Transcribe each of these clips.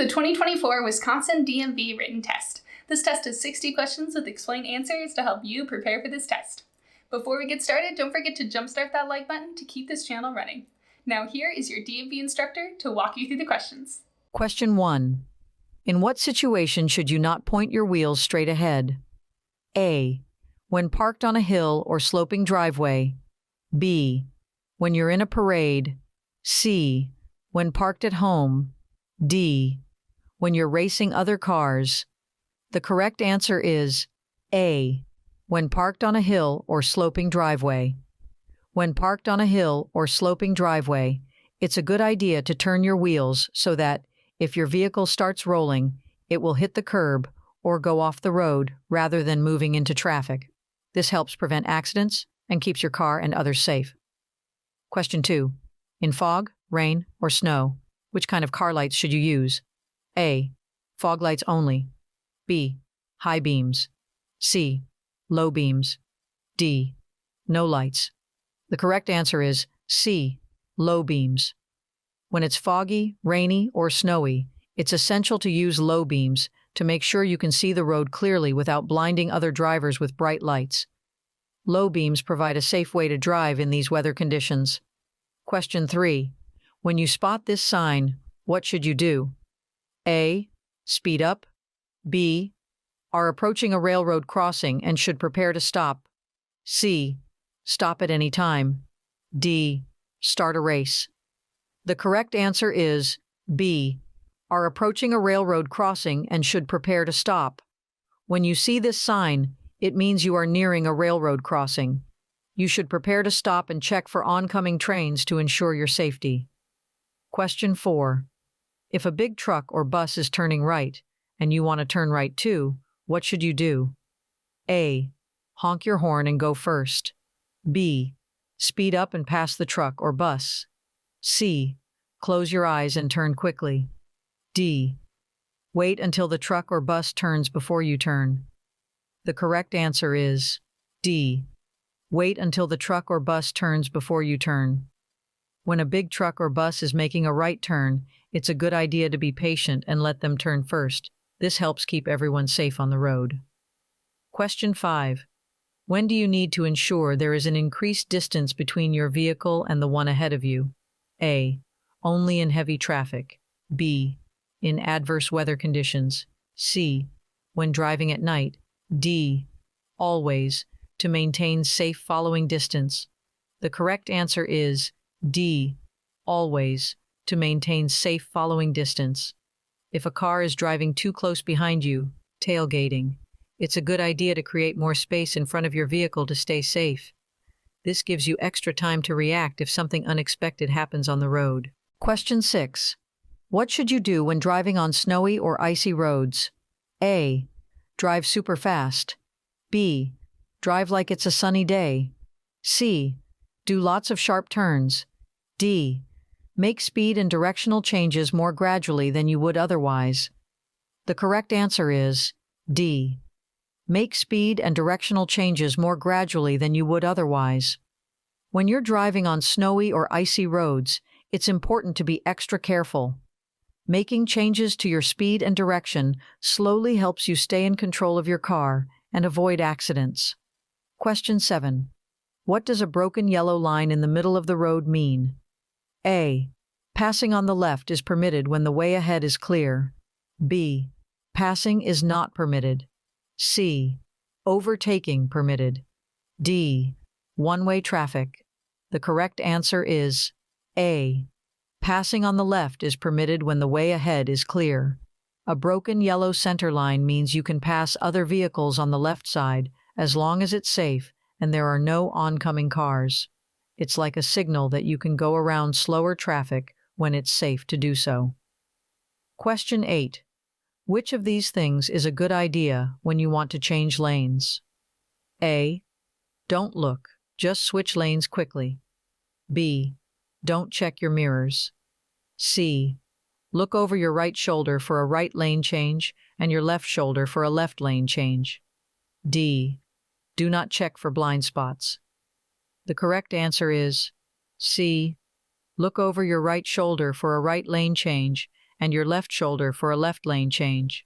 the 2024 Wisconsin DMV written test. This test is 60 questions with explained answers to help you prepare for this test. Before we get started, don't forget to jumpstart that like button to keep this channel running. Now here is your DMV instructor to walk you through the questions. Question 1. In what situation should you not point your wheels straight ahead? A. When parked on a hill or sloping driveway. B. When you're in a parade. C. When parked at home. D. When you're racing other cars. The correct answer is A. When parked on a hill or sloping driveway. When parked on a hill or sloping driveway, it's a good idea to turn your wheels so that, if your vehicle starts rolling, it will hit the curb or go off the road rather than moving into traffic. This helps prevent accidents and keeps your car and others safe. Question 2. In fog, rain, or snow, which kind of car lights should you use? A. Fog lights only. B. High beams. C. Low beams. D. No lights. The correct answer is C. Low beams. When it's foggy, rainy, or snowy, it's essential to use low beams to make sure you can see the road clearly without blinding other drivers with bright lights. Low beams provide a safe way to drive in these weather conditions. Question 3. When you spot this sign, what should you do? A. Speed up. B. Are approaching a railroad crossing and should prepare to stop. C. Stop at any time. D. Start a race. The correct answer is B. Are approaching a railroad crossing and should prepare to stop. When you see this sign, it means you are nearing a railroad crossing. You should prepare to stop and check for oncoming trains to ensure your safety. Question 4. If a big truck or bus is turning right, and you want to turn right too, what should you do? A. Honk your horn and go first. B. Speed up and pass the truck or bus. C. Close your eyes and turn quickly. D. Wait until the truck or bus turns before you turn. The correct answer is D. Wait until the truck or bus turns before you turn. When a big truck or bus is making a right turn, it's a good idea to be patient and let them turn first. This helps keep everyone safe on the road. Question 5. When do you need to ensure there is an increased distance between your vehicle and the one ahead of you? A. Only in heavy traffic. B. In adverse weather conditions. C. When driving at night. D. Always, to maintain safe following distance. The correct answer is D. Always, to maintain safe following distance. If a car is driving too close behind you, tailgating, it's a good idea to create more space in front of your vehicle to stay safe. This gives you extra time to react if something unexpected happens on the road. Question 6. What should you do when driving on snowy or icy roads? A. Drive super fast. B. Drive like it's a sunny day. C. Do lots of sharp turns. D. Make speed and directional changes more gradually than you would otherwise. The correct answer is D. Make speed and directional changes more gradually than you would otherwise. When you're driving on snowy or icy roads, it's important to be extra careful. Making changes to your speed and direction slowly helps you stay in control of your car and avoid accidents. Question 7. What does a broken yellow line in the middle of the road mean? A. Passing on the left is permitted when the way ahead is clear. B. Passing is not permitted. C. Overtaking permitted. D. One-way traffic. The correct answer is A. Passing on the left is permitted when the way ahead is clear. A broken yellow center line means you can pass other vehicles on the left side as long as it's safe and there are no oncoming cars. It's like a signal that you can go around slower traffic when it's safe to do so. Question 8. Which of these things is a good idea when you want to change lanes? A. Don't look, just switch lanes quickly. B. Don't check your mirrors. C. Look over your right shoulder for a right lane change and your left shoulder for a left lane change. D. Do not check for blind spots. The correct answer is C. Look over your right shoulder for a right lane change and your left shoulder for a left lane change.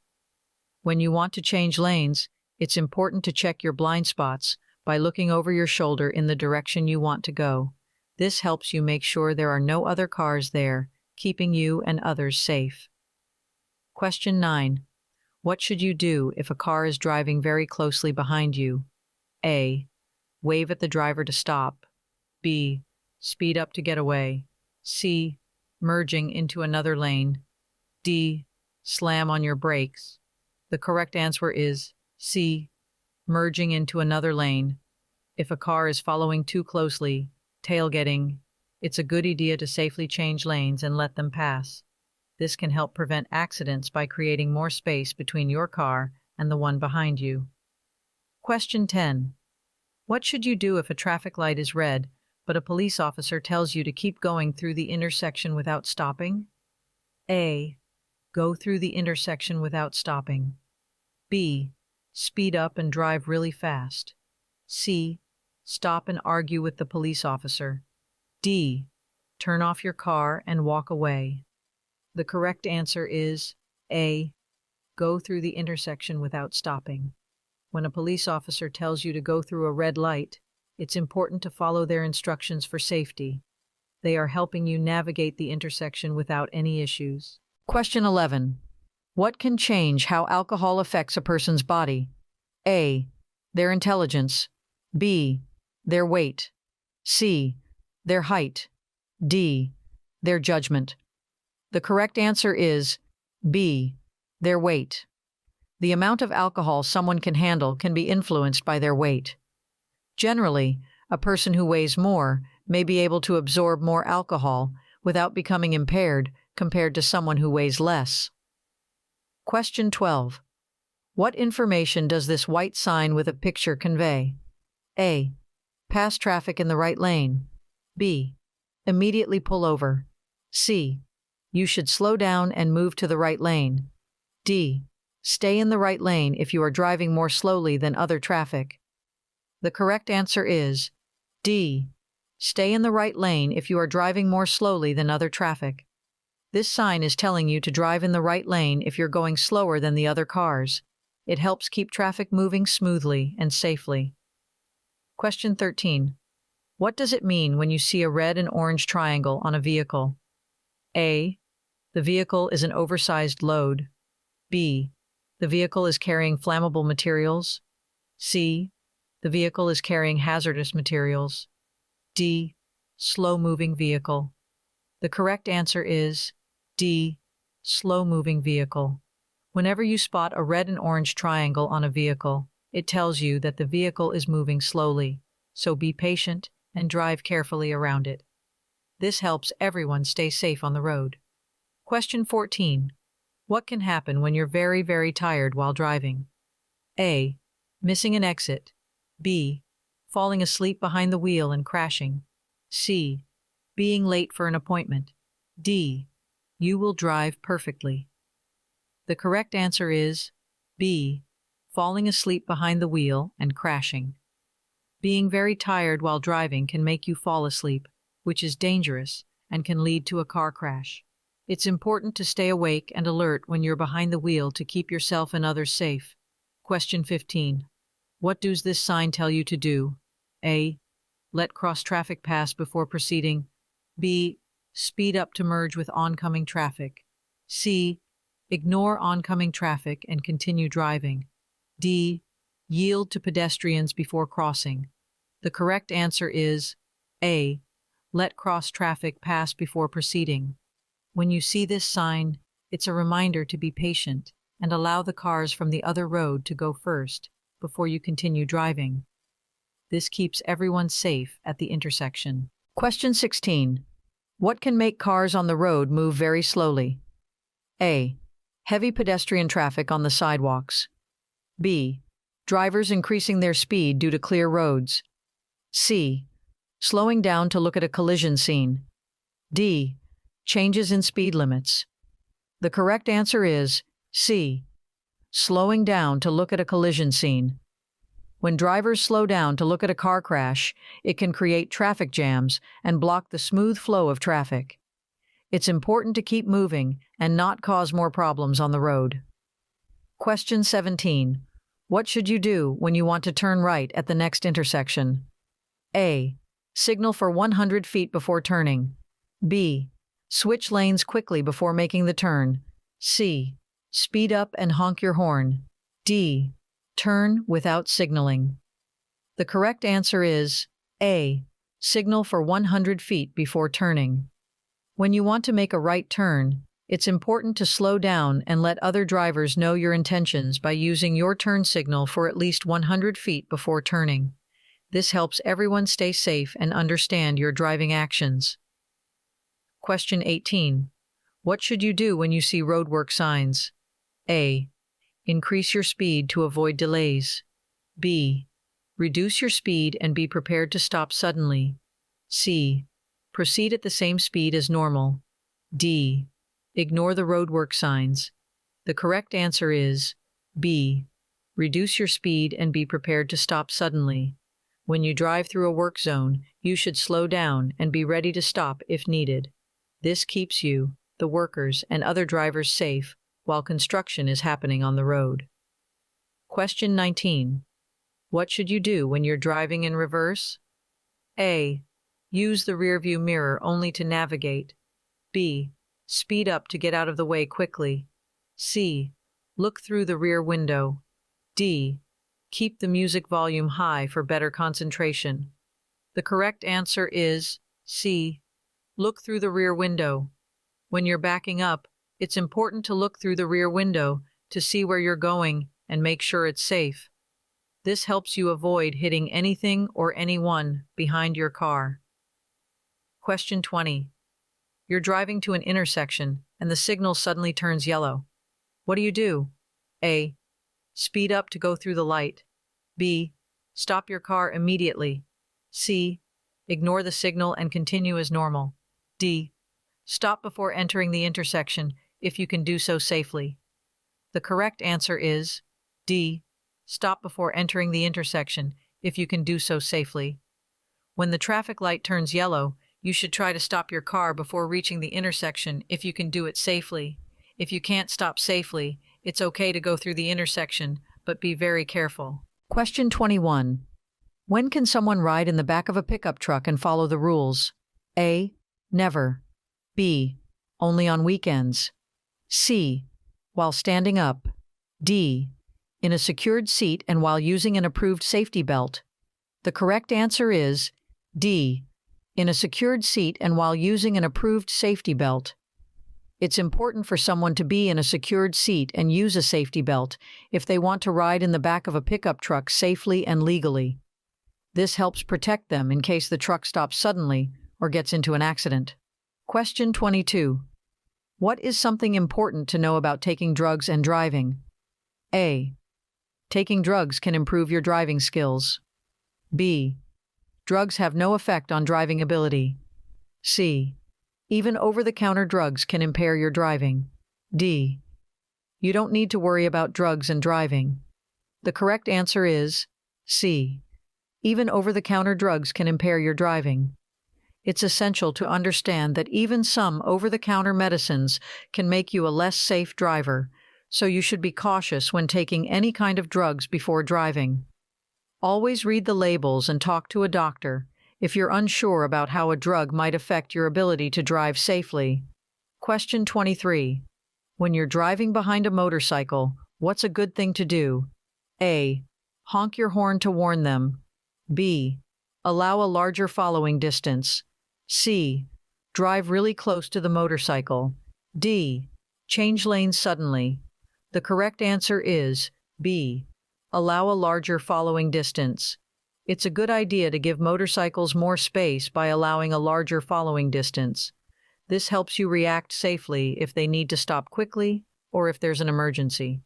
When you want to change lanes, it's important to check your blind spots by looking over your shoulder in the direction you want to go. This helps you make sure there are no other cars there, keeping you and others safe. Question 9. What should you do if a car is driving very closely behind you? A. Wave at the driver to stop. B. Speed up to get away. C. Merging into another lane. D. Slam on your brakes. The correct answer is C. Merging into another lane. If a car is following too closely, tailgating, it's a good idea to safely change lanes and let them pass. This can help prevent accidents by creating more space between your car and the one behind you. Question 10. What should you do if a traffic light is red, but a police officer tells you to keep going through the intersection without stopping? A. Go through the intersection without stopping. B. Speed up and drive really fast. C. Stop and argue with the police officer. D. Turn off your car and walk away. The correct answer is A. Go through the intersection without stopping. When a police officer tells you to go through a red light, it's important to follow their instructions for safety. They are helping you navigate the intersection without any issues. Question 11. What can change how alcohol affects a person's body? A. Their intelligence. B. Their weight. C. Their height. D. Their judgment. The correct answer is B. Their weight. The amount of alcohol someone can handle can be influenced by their weight. Generally, a person who weighs more may be able to absorb more alcohol without becoming impaired compared to someone who weighs less. Question 12. What information does this white sign with a picture convey? A. Pass traffic in the right lane. B. Immediately pull over. C. You should slow down and move to the right lane. D. Stay in the right lane if you are driving more slowly than other traffic. The correct answer is D. Stay in the right lane if you are driving more slowly than other traffic. This sign is telling you to drive in the right lane if you're going slower than the other cars. It helps keep traffic moving smoothly and safely. Question 13. What does it mean when you see a red and orange triangle on a vehicle? A. The vehicle is an oversized load. B. The vehicle is carrying flammable materials. C. The vehicle is carrying hazardous materials. D. Slow-moving vehicle. The correct answer is D. Slow-moving vehicle. Whenever you spot a red and orange triangle on a vehicle, it tells you that the vehicle is moving slowly, so be patient and drive carefully around it. This helps everyone stay safe on the road. Question 14. What can happen when you're very, very tired while driving? A. Missing an exit. B. Falling asleep behind the wheel and crashing. C. Being late for an appointment. D. You will drive perfectly. The correct answer is B. Falling asleep behind the wheel and crashing. Being very tired while driving can make you fall asleep, which is dangerous and can lead to a car crash. It's important to stay awake and alert when you're behind the wheel to keep yourself and others safe. Question 15. What does this sign tell you to do? A. Let cross traffic pass before proceeding. B. Speed up to merge with oncoming traffic. C. Ignore oncoming traffic and continue driving. D. Yield to pedestrians before crossing. The correct answer is A. Let cross traffic pass before proceeding. When you see this sign, it's a reminder to be patient and allow the cars from the other road to go first before you continue driving. This keeps everyone safe at the intersection. Question 16. What can make cars on the road move very slowly? A. Heavy pedestrian traffic on the sidewalks. B. Drivers increasing their speed due to clear roads. C. Slowing down to look at a collision scene. D. Changes in speed limits. The correct answer is C. Slowing down to look at a collision scene. When drivers slow down to look at a car crash, it can create traffic jams and block the smooth flow of traffic. It's important to keep moving and not cause more problems on the road. Question 17. What should you do when you want to turn right at the next intersection? A. Signal for 100 feet before turning. B. Switch lanes quickly before making the turn. C. Speed up and honk your horn. D. Turn without signaling. The correct answer is A. Signal for 100 feet before turning. When you want to make a right turn, it's important to slow down and let other drivers know your intentions by using your turn signal for at least 100 feet before turning. This helps everyone stay safe and understand your driving actions. Question 18. What should you do when you see roadwork signs? A. Increase your speed to avoid delays. B. Reduce your speed and be prepared to stop suddenly. C. Proceed at the same speed as normal. D. Ignore the roadwork signs. The correct answer is B. Reduce your speed and be prepared to stop suddenly. When you drive through a work zone, you should slow down and be ready to stop if needed. This keeps you, the workers, and other drivers safe while construction is happening on the road. Question 19. What should you do when you're driving in reverse? A. Use the rearview mirror only to navigate. B. Speed up to get out of the way quickly. C. Look through the rear window. D. Keep the music volume high for better concentration. The correct answer is C. Look through the rear window. When you're backing up, it's important to look through the rear window to see where you're going and make sure it's safe. This helps you avoid hitting anything or anyone behind your car. Question 20. You're driving to an intersection and the signal suddenly turns yellow. What do? A. Speed up to go through the light. B. Stop your car immediately. C. Ignore the signal and continue as normal. D. Stop before entering the intersection if you can do so safely. The correct answer is D. Stop before entering the intersection if you can do so safely. When the traffic light turns yellow, you should try to stop your car before reaching the intersection if you can do it safely. If you can't stop safely, it's okay to go through the intersection, but be very careful. Question 21. When can someone ride in the back of a pickup truck and follow the rules? A. Never. B. Only on weekends. C. While standing up. D. In a secured seat and while using an approved safety belt. The correct answer is D. In a secured seat and while using an approved safety belt. It's important for someone to be in a secured seat and use a safety belt if they want to ride in the back of a pickup truck safely and legally. This helps protect them in case the truck stops suddenly or gets into an accident. Question 22. What is something important to know about taking drugs and driving? A. Taking drugs can improve your driving skills. B. Drugs have no effect on driving ability. C. Even over-the-counter drugs can impair your driving. D. You don't need to worry about drugs and driving. The correct answer is C. Even over-the-counter drugs can impair your driving. It's essential to understand that even some over-the-counter medicines can make you a less safe driver, so you should be cautious when taking any kind of drugs before driving. Always read the labels and talk to a doctor if you're unsure about how a drug might affect your ability to drive safely. Question 23. When you're driving behind a motorcycle, what's a good thing to do? A. Honk your horn to warn them. B. Allow a larger following distance. C. Drive really close to the motorcycle. D. Change lanes suddenly. The correct answer is B. Allow a larger following distance. It's a good idea to give motorcycles more space by allowing a larger following distance. This helps you react safely if they need to stop quickly or if there's an emergency.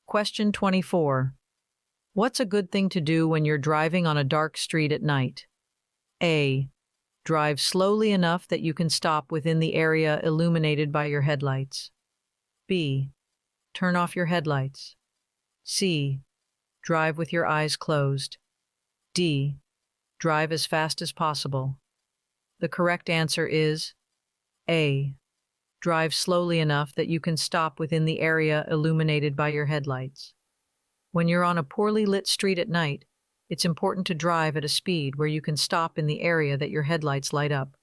Question 24. What's a good thing to do when you're driving on a dark street at night? A. Drive slowly enough that you can stop within the area illuminated by your headlights. B. Turn off your headlights. C. Drive with your eyes closed. D. Drive as fast as possible. The correct answer is A. Drive slowly enough that you can stop within the area illuminated by your headlights. When you're on a poorly lit street at night, it's important to drive at a speed where you can stop in the area that your headlights light up.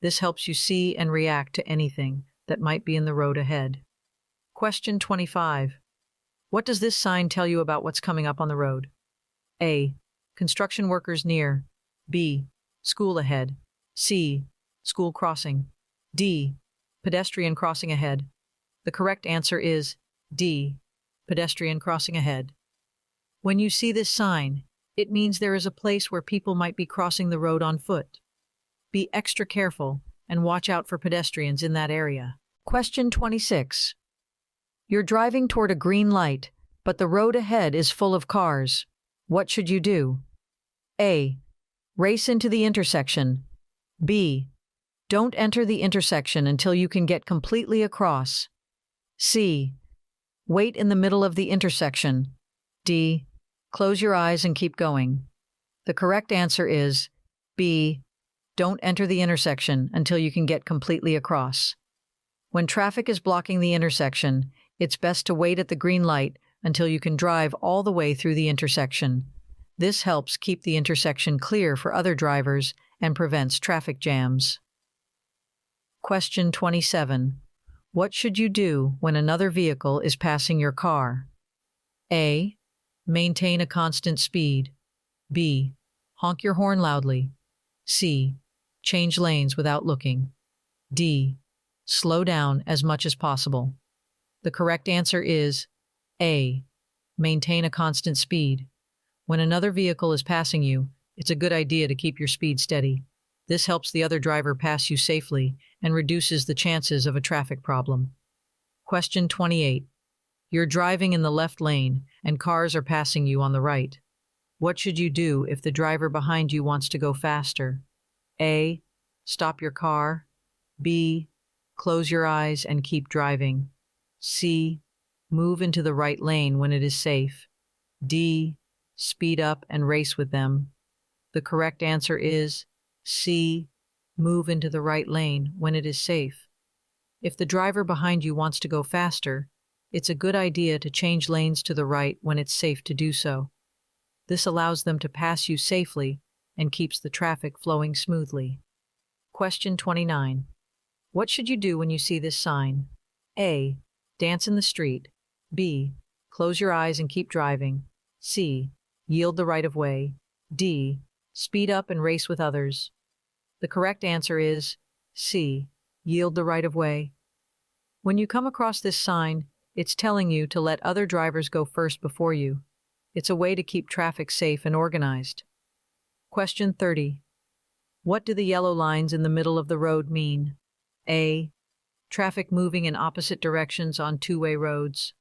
This helps you see and react to anything that might be in the road ahead. Question 25. What does this sign tell you about what's coming up on the road? A. Construction workers near. B. School ahead. C. School crossing. D. Pedestrian crossing ahead. The correct answer is D. Pedestrian crossing ahead. When you see this sign, it means there is a place where people might be crossing the road on foot. Be extra careful and watch out for pedestrians in that area. Question 26. You're driving toward a green light, but the road ahead is full of cars. What should you do? A. Race into the intersection. B. Don't enter the intersection until you can get completely across. C. Wait in the middle of the intersection. D. Close your eyes and keep going. The correct answer is B. Don't enter the intersection until you can get completely across. When traffic is blocking the intersection, it's best to wait at the green light until you can drive all the way through the intersection. This helps keep the intersection clear for other drivers and prevents traffic jams. Question 27. What should you do when another vehicle is passing your car? A. Maintain a constant speed. B. Honk your horn loudly. C. Change lanes without looking. D. Slow down as much as possible. The correct answer is A. Maintain a constant speed. When another vehicle is passing you, it's a good idea to keep your speed steady. This helps the other driver pass you safely and reduces the chances of a traffic problem. Question 28. You're driving in the left lane and cars are passing you on the right. What should you do if the driver behind you wants to go faster? A. Stop your car. B. Close your eyes and keep driving. C. Move into the right lane when it is safe. D. Speed up and race with them. The correct answer is C. Move into the right lane when it is safe. If the driver behind you wants to go faster, it's a good idea to change lanes to the right when it's safe to do so. This allows them to pass you safely and keeps the traffic flowing smoothly. Question 29. What should you do when you see this sign? A. Dance in the street. B. Close your eyes and keep driving. C. Yield the right of way. D. Speed up and race with others. The correct answer is C. Yield the right of way. When you come across this sign, it's telling you to let other drivers go first before you. It's a way to keep traffic safe and organized. Question 30. What do the yellow lines in the middle of the road mean? A. Traffic moving in opposite directions on two-way roads.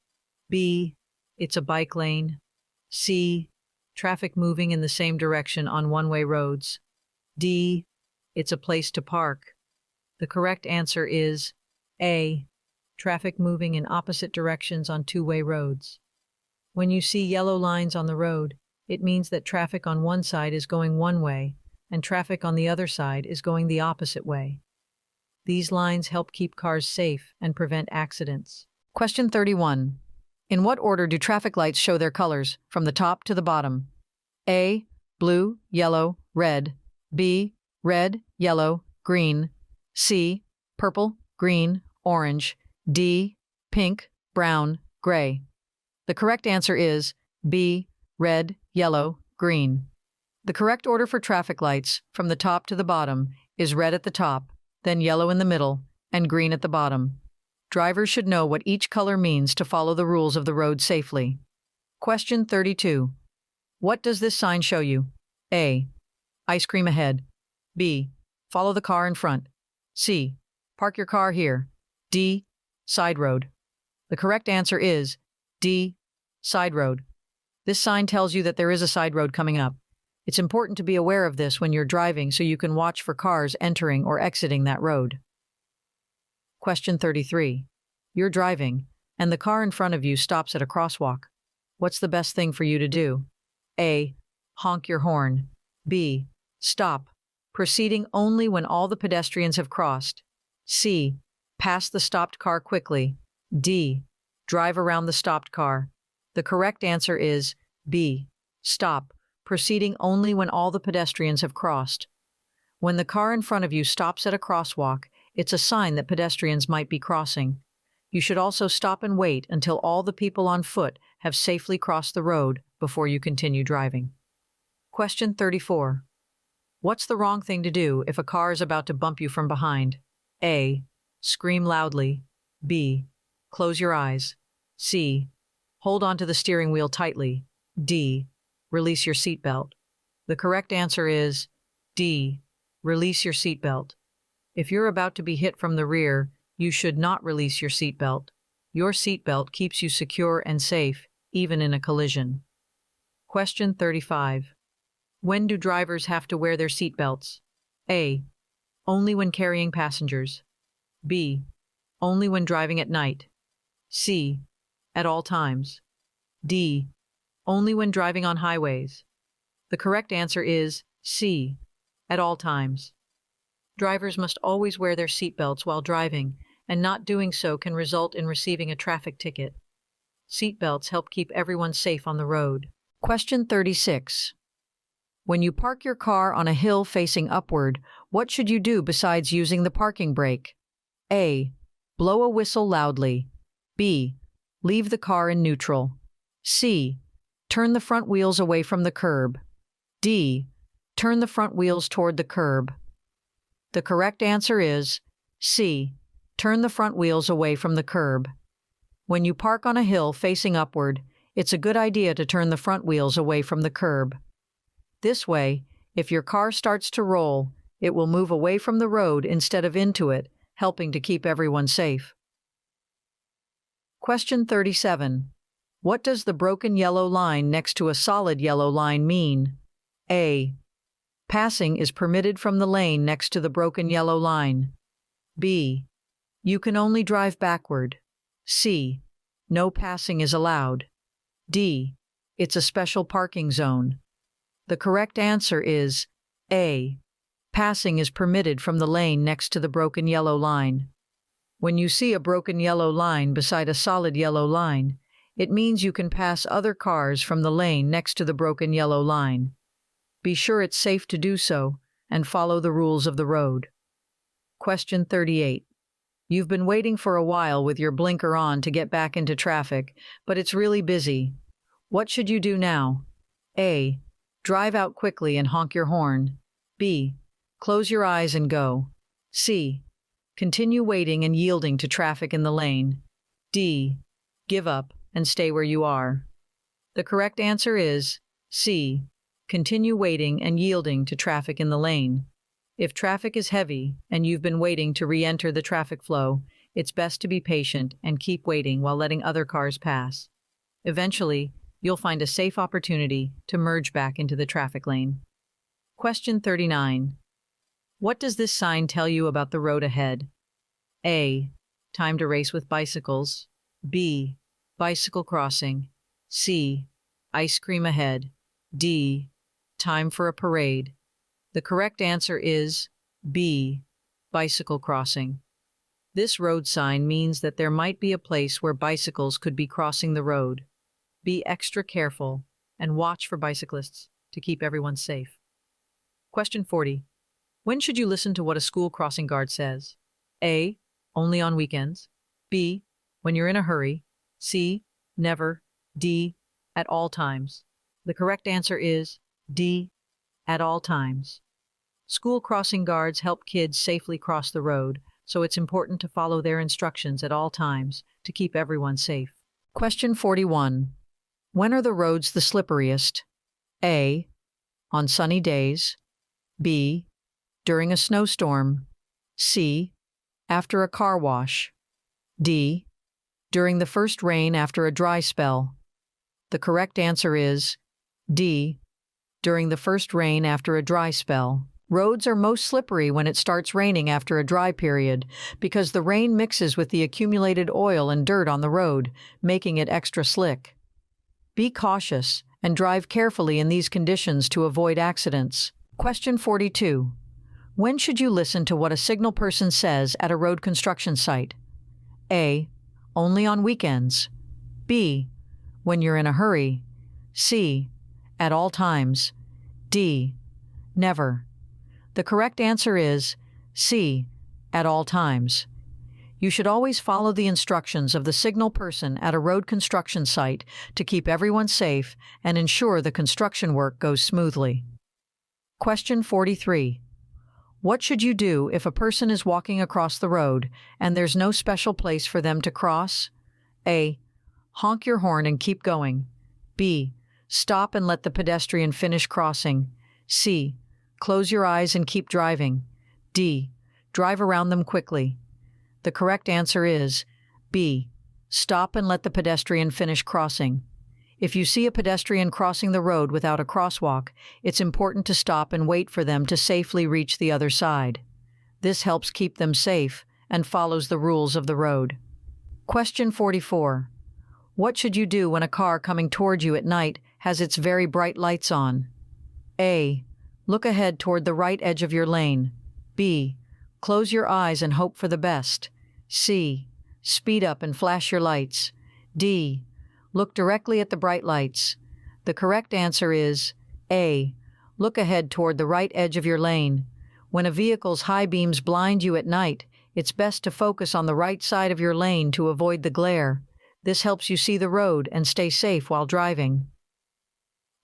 B. It's a bike lane. C. Traffic moving in the same direction on one-way roads. D. It's a place to park. The correct answer is A. Traffic moving in opposite directions on two-way roads. When you see yellow lines on the road, it means that traffic on one side is going one way and traffic on the other side is going the opposite way. These lines help keep cars safe and prevent accidents. Question 31. In what order do traffic lights show their colors, from the top to the bottom? A. Blue, yellow, red. B. Red, yellow, green. C. Purple, green, orange. D. Pink, brown, gray. The correct answer is B. Red, yellow, green. The correct order for traffic lights, from the top to the bottom, is red at the top, then yellow in the middle, and green at the bottom. Drivers should know what each color means to follow the rules of the road safely. Question 32. What does this sign show you? A. Ice cream ahead. B. Follow the car in front. C. Park your car here. D. Side road. The correct answer is D. Side road. This sign tells you that there is a side road coming up. It's important to be aware of this when you're driving so you can watch for cars entering or exiting that road. Question 33. You're driving, and the car in front of you stops at a crosswalk. What's the best thing for you to do? A. Honk your horn. B. Stop, proceeding only when all the pedestrians have crossed. C. Pass the stopped car quickly. D. Drive around the stopped car. The correct answer is B. Stop, proceeding only when all the pedestrians have crossed. When the car in front of you stops at a crosswalk, it's a sign that pedestrians might be crossing. You should also stop and wait until all the people on foot have safely crossed the road before you continue driving. Question 34. What's the wrong thing to do if a car is about to bump you from behind? A. Scream loudly. B. Close your eyes. C. Hold onto the steering wheel tightly. D. Release your seatbelt. The correct answer is D. Release your seatbelt. If you're about to be hit from the rear, you should not release your seatbelt. Your seatbelt keeps you secure and safe, even in a collision. Question 35. When do drivers have to wear their seatbelts? A. Only when carrying passengers. B. Only when driving at night. C. At all times. D. Only when driving on highways. The correct answer is C. At all times. Drivers must always wear their seatbelts while driving, and not doing so can result in receiving a traffic ticket. Seatbelts help keep everyone safe on the road. Question 36. When you park your car on a hill facing upward, what should you do besides using the parking brake? A. Blow a whistle loudly. B. Leave the car in neutral. C. Turn the front wheels away from the curb. D. Turn the front wheels toward the curb. The correct answer is C. Turn the front wheels away from the curb. When you park on a hill facing upward, it's a good idea to turn the front wheels away from the curb. This way, if your car starts to roll, it will move away from the road instead of into it, helping to keep everyone safe. Question 37. What does the broken yellow line next to a solid yellow line mean? A. Passing is permitted from the lane next to the broken yellow line. B. You can only drive backward. C. No passing is allowed. D. It's a special parking zone. The correct answer is A. Passing is permitted from the lane next to the broken yellow line. When you see a broken yellow line beside a solid yellow line, it means you can pass other cars from the lane next to the broken yellow line. Be sure it's safe to do so and follow the rules of the road. Question 38. You've been waiting for a while with your blinker on to get back into traffic, but it's really busy. What should you do now? A. Drive out quickly and honk your horn. B. Close your eyes and go. C. Continue waiting and yielding to traffic in the lane. D. Give up and stay where you are. The correct answer is C. Continue waiting and yielding to traffic in the lane. If traffic is heavy and you've been waiting to re-enter the traffic flow, it's best to be patient and keep waiting while letting other cars pass. Eventually, you'll find a safe opportunity to merge back into the traffic lane. Question 39. What does this sign tell you about the road ahead? A. Time to race with bicycles. B. Bicycle crossing. C. Ice cream ahead. D. Time for a parade. The correct answer is B. Bicycle crossing. This road sign means that there might be a place where bicycles could be crossing the road. Be extra careful and watch for bicyclists to keep everyone safe. Question 40. When should you listen to what a school crossing guard says? A. Only on weekends. B. When you're in a hurry. C. Never. D. At all times. The correct answer is D. At all times. School crossing guards help kids safely cross the road, so it's important to follow their instructions at all times to keep everyone safe. Question 41. When are the roads the slipperiest? A. On sunny days. B. During a snowstorm. C. After a car wash. D. During the first rain after a dry spell. The correct answer is D. During the first rain after a dry spell. Roads are most slippery when it starts raining after a dry period because the rain mixes with the accumulated oil and dirt on the road, making it extra slick. Be cautious and drive carefully in these conditions to avoid accidents. Question 42. When should you listen to what a signal person says at a road construction site? A. Only on weekends. B. When you're in a hurry. C. At all times. D. Never. The correct answer is C. At all times. You should always follow the instructions of the signal person at a road construction site to keep everyone safe and ensure the construction work goes smoothly. Question 43. What should you do if a person is walking across the road and there's no special place for them to cross? A. Honk your horn and keep going. B. Stop and let the pedestrian finish crossing. C. Close your eyes and keep driving. D. Drive around them quickly. The correct answer is B. Stop and let the pedestrian finish crossing. If you see a pedestrian crossing the road without a crosswalk, it's important to stop and wait for them to safely reach the other side. This helps keep them safe and follows the rules of the road. Question 44. What should you do when a car coming toward you at night has its very bright lights on? A. Look ahead toward the right edge of your lane. B. Close your eyes and hope for the best. C. Speed up and flash your lights. D. Look directly at the bright lights. The correct answer is A. Look ahead toward the right edge of your lane. When a vehicle's high beams blind you at night, it's best to focus on the right side of your lane to avoid the glare. This helps you see the road and stay safe while driving.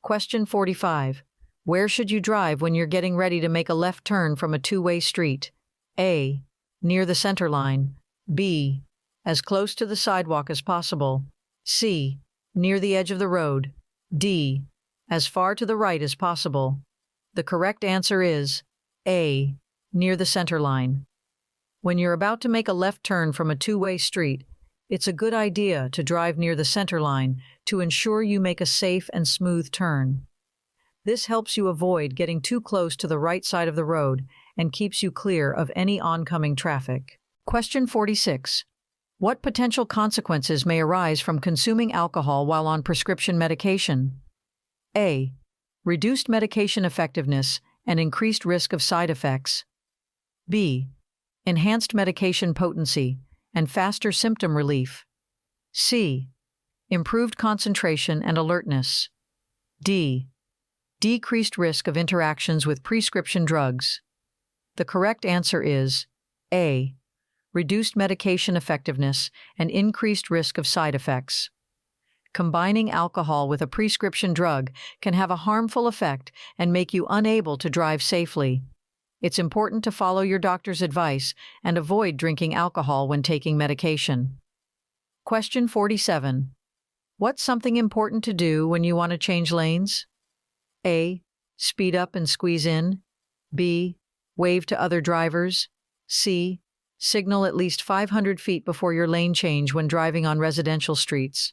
Question 45. Where should you drive when you're getting ready to make a left turn from a two-way street? A. Near the center line. B. As close to the sidewalk as possible. C. Near the edge of the road. D. As far to the right as possible. The correct answer is A. Near the center line. When you're about to make a left turn from a two-way street, it's a good idea to drive near the center line to ensure you make a safe and smooth turn. This helps you avoid getting too close to the right side of the road and keeps you clear of any oncoming traffic. Question 46. What potential consequences may arise from consuming alcohol while on prescription medication? A. Reduced medication effectiveness and increased risk of side effects. B. Enhanced medication potency and faster symptom relief. C. Improved concentration and alertness. D. Decreased risk of interactions with prescription drugs. The correct answer is A. Reduced medication effectiveness and increased risk of side effects. Combining alcohol with a prescription drug can have a harmful effect and make you unable to drive safely. It's important to follow your doctor's advice and avoid drinking alcohol when taking medication. Question 47. What's something important to do when you want to change lanes? A. Speed up and squeeze in. B. Wave to other drivers. C. Signal at least 500 feet before your lane change when driving on residential streets.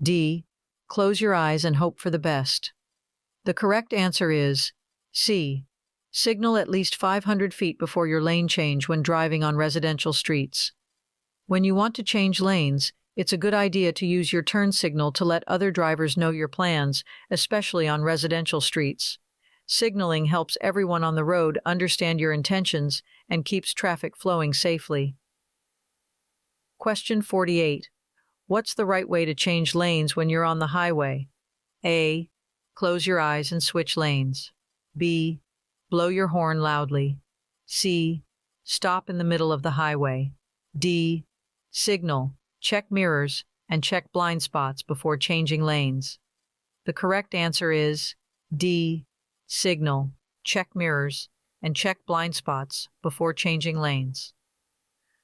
D. Close your eyes and hope for the best. The correct answer is C. Signal at least 500 feet before your lane change when driving on residential streets. When you want to change lanes, it's a good idea to use your turn signal to let other drivers know your plans, especially on residential streets. Signaling helps everyone on the road understand your intentions and keeps traffic flowing safely. Question 48. What's the right way to change lanes when you're on the highway? A. Close your eyes and switch lanes. B. Blow your horn loudly. C. Stop in the middle of the highway. D. Signal, check mirrors, and check blind spots before changing lanes. The correct answer is D. Signal, check mirrors, and check blind spots before changing lanes.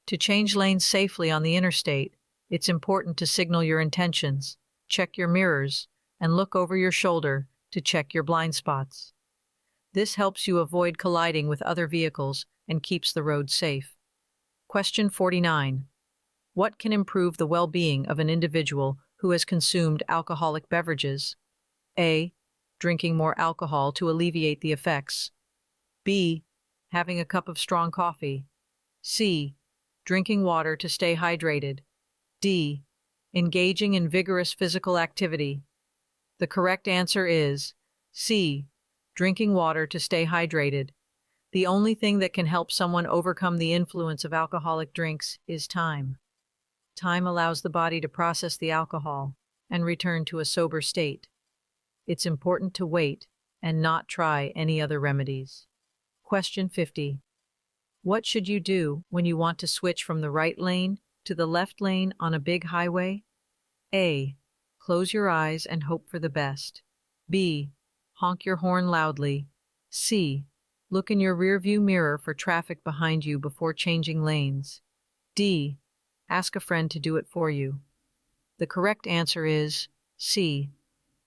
To change lanes safely on the interstate, it's important to signal your intentions, check your mirrors, and look over your shoulder to check your blind spots. This helps you avoid colliding with other vehicles and keeps the road safe. Question 49. What can improve the well-being of an individual who has consumed alcoholic beverages? A. Drinking more alcohol to alleviate the effects. B. Having a cup of strong coffee. C. Drinking water to stay hydrated. D. Engaging in vigorous physical activity. The correct answer is C. Drinking water to stay hydrated. The only thing that can help someone overcome the influence of alcoholic drinks is time. Time allows the body to process the alcohol and return to a sober state. It's important to wait and not try any other remedies. Question 50. What should you do when you want to switch from the right lane to the left lane on a big highway? A. Close your eyes and hope for the best. B. Honk your horn loudly. C. Look in your rearview mirror for traffic behind you before changing lanes. D. Ask a friend to do it for you. The correct answer is C.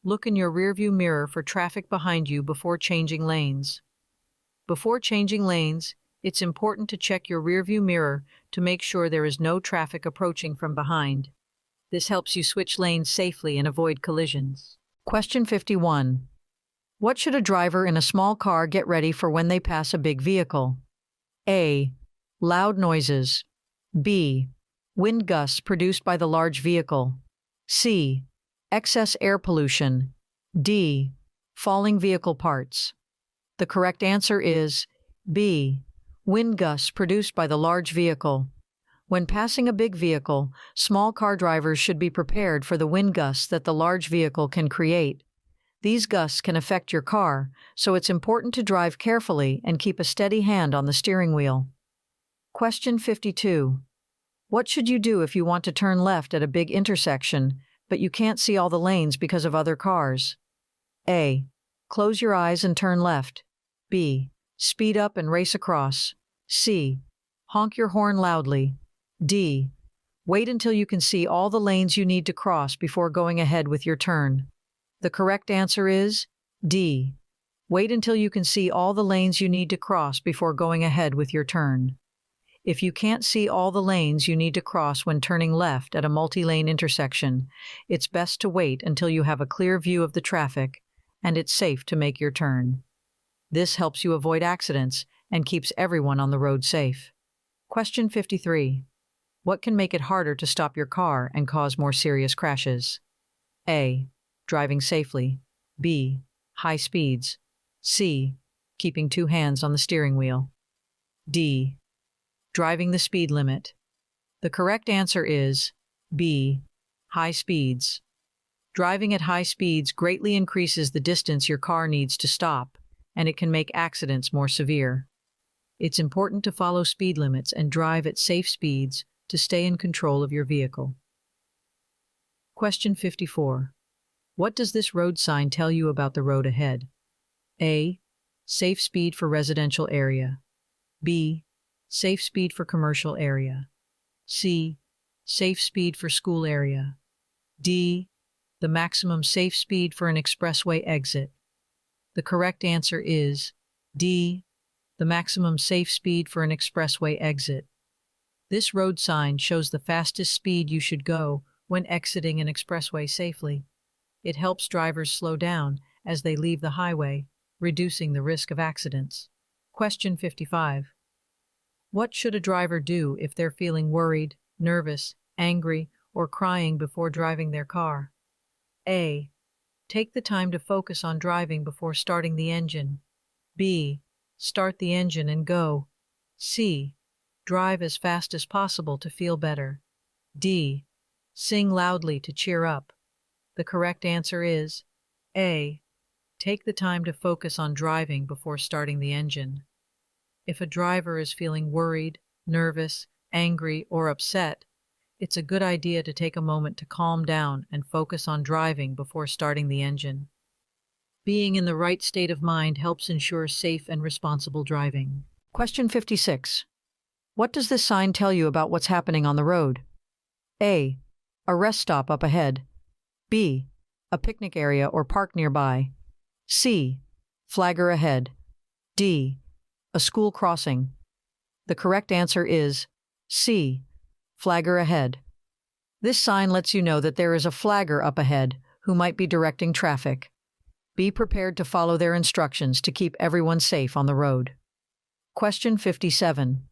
Look in your rearview mirror for traffic behind you before changing lanes. Before changing lanes, it's important to check your rearview mirror to make sure there is no traffic approaching from behind. This helps you switch lanes safely and avoid collisions. Question 51. What should a driver in a small car get ready for when they pass a big vehicle? A. Loud noises. B. Wind gusts produced by the large vehicle. C. Excess air pollution. D. Falling vehicle parts. The correct answer is B. Wind gusts produced by the large vehicle. When passing a big vehicle, small car drivers should be prepared for the wind gusts that the large vehicle can create. These gusts can affect your car, so it's important to drive carefully and keep a steady hand on the steering wheel. Question 52. What should you do if you want to turn left at a big intersection, but you can't see all the lanes because of other cars? A. Close your eyes and turn left. B. Speed up and race across. C. Honk your horn loudly. D. Wait until you can see all the lanes you need to cross before going ahead with your turn. The correct answer is D. Wait until you can see all the lanes you need to cross before going ahead with your turn. If you can't see all the lanes you need to cross when turning left at a multi-lane intersection, it's best to wait until you have a clear view of the traffic and it's safe to make your turn. This helps you avoid accidents and keeps everyone on the road safe. Question 53. What can make it harder to stop your car and cause more serious crashes? A. Driving safely. B. High speeds. C. Keeping two hands on the steering wheel. D. Driving the speed limit. The correct answer is B. High speeds. Driving at high speeds greatly increases the distance your car needs to stop, and it can make accidents more severe. It's important to follow speed limits and drive at safe speeds to stay in control of your vehicle. Question 54. What does this road sign tell you about the road ahead? A. Safe speed for residential area. B. Safe speed for commercial area. C. Safe speed for school area. D. The maximum safe speed for an expressway exit. The correct answer is D. The maximum safe speed for an expressway exit. This road sign shows the fastest speed you should go when exiting an expressway safely. It helps drivers slow down as they leave the highway, reducing the risk of accidents. Question 55. What should a driver do if they're feeling worried, nervous, angry, or crying before driving their car? A. Take the time to focus on driving before starting the engine. B. Start the engine and go. C. Drive as fast as possible to feel better. D. Sing loudly to cheer up. The correct answer is A. Take the time to focus on driving before starting the engine. If a driver is feeling worried, nervous, angry, or upset, it's a good idea to take a moment to calm down and focus on driving before starting the engine. Being in the right state of mind helps ensure safe and responsible driving. Question 56. What does this sign tell you about what's happening on the road? A. A rest stop up ahead. B. A picnic area or park nearby. C. Flagger ahead. D. A school crossing. The correct answer is C. Flagger ahead. This sign lets you know that there is a flagger up ahead who might be directing traffic. Be prepared to follow their instructions to keep everyone safe on the road. Question 57.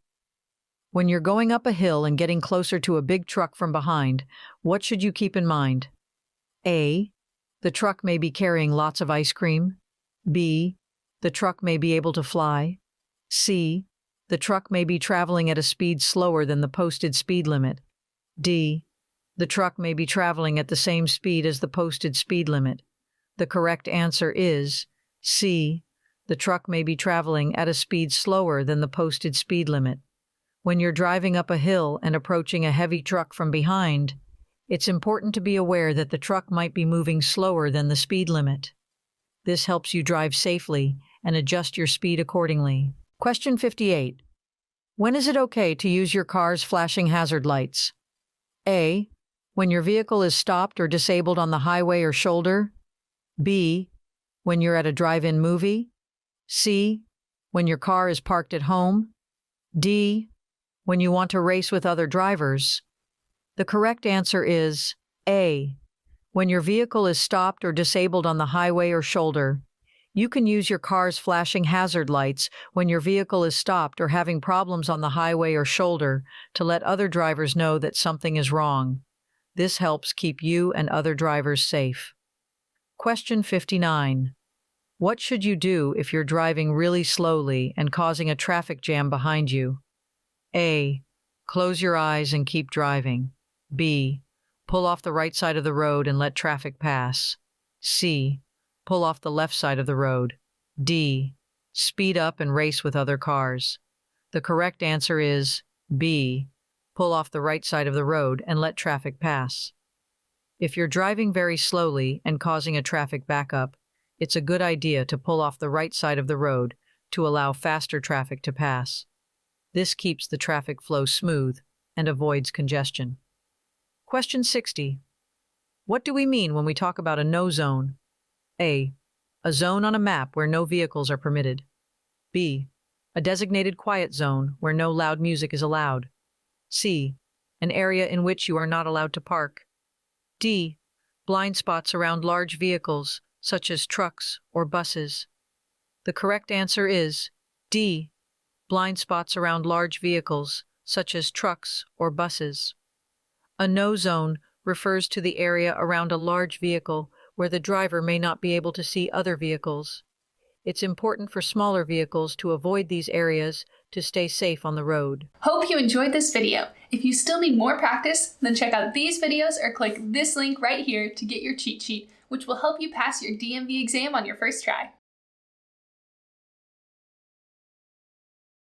When you're going up a hill and getting closer to a big truck from behind, what should you keep in mind? A. The truck may be carrying lots of ice cream. B. The truck may be able to fly. C. The truck may be traveling at a speed slower than the posted speed limit. D. The truck may be traveling at the same speed as the posted speed limit. The correct answer is C. The truck may be traveling at a speed slower than the posted speed limit. When you're driving up a hill and approaching a heavy truck from behind, it's important to be aware that the truck might be moving slower than the speed limit. This helps you drive safely and adjust your speed accordingly. Question 58. When is it okay to use your car's flashing hazard lights? A. When your vehicle is stopped or disabled on the highway or shoulder. B. When you're at a drive-in movie. C. When your car is parked at home. D. When you want to race with other drivers. The correct answer is A. When your vehicle is stopped or disabled on the highway or shoulder. You can use your car's flashing hazard lights when your vehicle is stopped or having problems on the highway or shoulder to let other drivers know that something is wrong. This helps keep you and other drivers safe. Question 59. What should you do if you're driving really slowly and causing a traffic jam behind you? A. Close your eyes and keep driving. B. Pull off the right side of the road and let traffic pass. C. Pull off the left side of the road. D. Speed up and race with other cars. The correct answer is B. Pull off the right side of the road and let traffic pass. If you're driving very slowly and causing a traffic backup, it's a good idea to pull off the right side of the road to allow faster traffic to pass. This keeps the traffic flow smooth and avoids congestion. Question 60. What do we mean when we talk about a no zone? A. A zone on a map where no vehicles are permitted. B. A designated quiet zone where no loud music is allowed. C. An area in which you are not allowed to park. D. Blind spots around large vehicles, such as trucks or buses. The correct answer is D. Blind spots around large vehicles, such as trucks or buses. A no zone refers to the area around a large vehicle where the driver may not be able to see other vehicles. It's important for smaller vehicles to avoid these areas to stay safe on the road. Hope you enjoyed this video. If you still need more practice, then check out these videos or click this link right here to get your cheat sheet, which will help you pass your DMV exam on your first try.